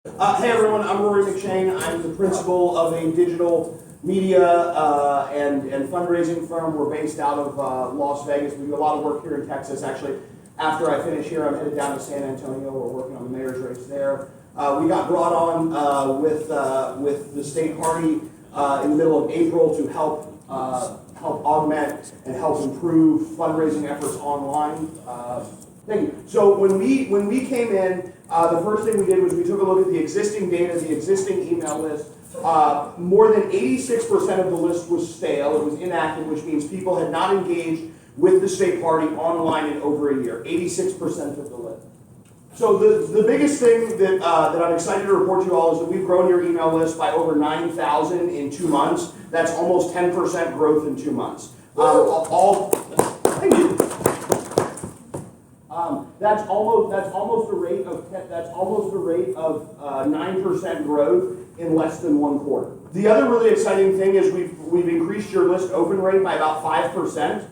Hey everyone, I'm Rory McShane. I'm the principal of a digital media and fundraising firm. We're based out of Las Vegas. We do a lot of work here in Texas. Actually, after I finish here, I'm headed down to San Antonio. We're working on the mayor's race there. We got brought on with the state party in the middle of April to help augment and help improve fundraising efforts online. Thank you. So when we came in, the first thing we did was we took a look at the existing data, the existing email list. More than 86% of the list was stale. It was inactive, which means people had not engaged with the state party online in over a year. 86% of the list. So the biggest thing that I'm excited to report to you all is that we've grown your email list by over 9,000 in 2 months. That's almost 10% growth in 2 months. Thank you. That's almost a rate of 9% growth in less than 1 quarter. The other really exciting thing is we've increased your list open rate by about 5%.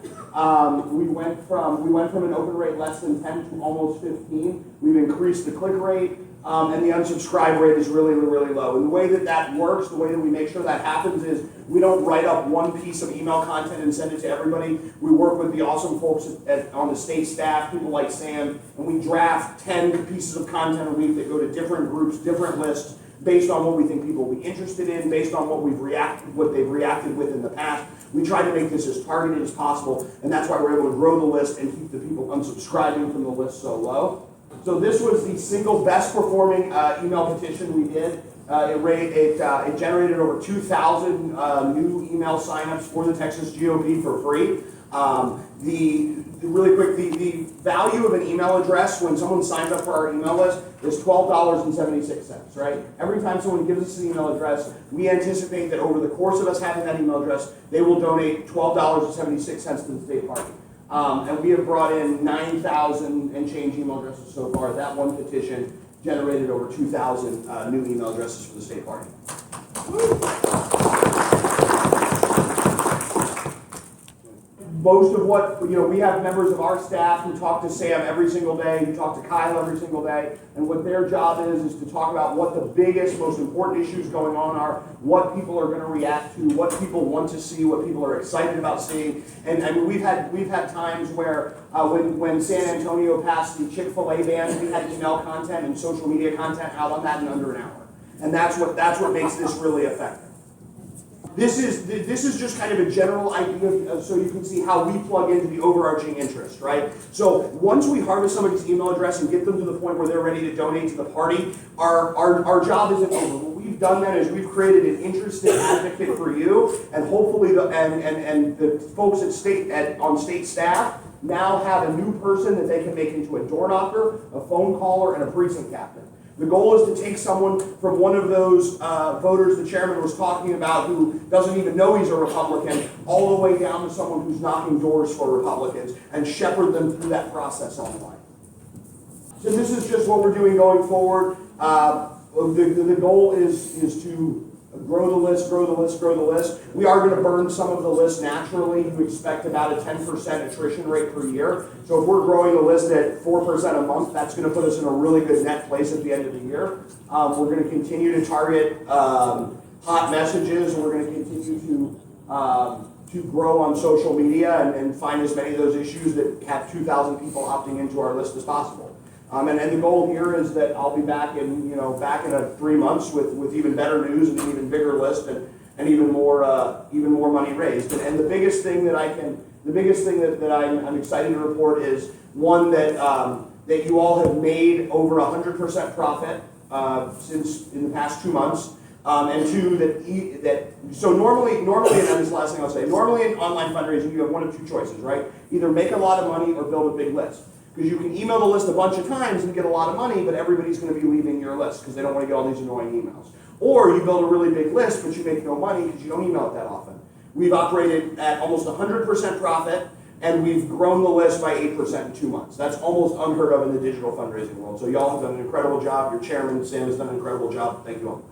We went from an open rate less than 10 to almost 15. We've increased the click rate, and the unsubscribe rate is really, really low. And the way that works, the way that we make sure that happens is we don't write up one piece of email content and send it to everybody. We work with the awesome folks on the state staff, people like Sam, and we draft 10 pieces of content a week that go to different groups, different lists, based on what we think people will be interested in, based on what they've reacted with in the past. We try to make this as targeted as possible, and that's why we're able to grow the list and keep the people unsubscribing from the list so low. So this was the single best performing email petition we did. It generated over 2,000 new email signups for the Texas GOP for free. Really quick, the value of an email address when someone signs up for our email list is $12.76, right? Every time someone gives us an email address, we anticipate that over the course of us having that email address, they will donate $12.76 to the state party. And we have brought in 9,000 and change email addresses so far. That one petition generated over 2,000 new email addresses for the state party. Most of what, we have members of our staff who talk to Sam every single day, who talk to Kyle every single day, and what their job is to talk about what the biggest, most important issues going on are, what people are going to react to, what people want to see, what people are excited about seeing. And I mean, we've had times where when San Antonio passed the Chick-fil-A ban, we had email content and social media content out on that in under an hour. And that's what makes this really effective. This is just kind of a general idea so you can see how we plug into the overarching interest, right? So once we harvest somebody's email address and get them to the point where they're ready to donate to the party, our job isn't over. What we've done then is we've created an interested advocate for you, and hopefully the folks on state staff now have a new person that they can make into a door knocker, a phone caller, and a precinct captain. The goal is to take someone from one of those voters the chairman was talking about who doesn't even know he's a Republican, all the way down to someone who's knocking doors for Republicans and shepherd them through that process online. So this is just what we're doing going forward. The goal is to grow the list, grow the list, grow the list. We are going to burn some of the list naturally. You expect about a 10% attrition rate per year. So if we're growing the list at 4% a month, that's going to put us in a really good net place at the end of the year. We're going to continue to target hot messages, and we're going to continue to grow on social media and find as many of those issues that have 2,000 people opting into our list as possible. And the goal here is that I'll be back in 3 months with even better news and an even bigger list and even more money raised. And the biggest thing that I'm excited to report is one that you all have made over 100% profit since in the past 2 months. And two, so normally, and this is the last thing I'll say, normally in online fundraising you have one of two choices, right? Either make a lot of money or build a big list. Because you can email the list a bunch of times and get a lot of money, but everybody's going to be leaving your list because they don't want to get all these annoying emails. Or you build a really big list, but you make no money because you don't email it that often. We've operated at almost 100% profit, and we've grown the list by 8% in 2 months. That's almost unheard of in the digital fundraising world. So y'all have done an incredible job. Your chairman, Sam, has done an incredible job. Thank you all.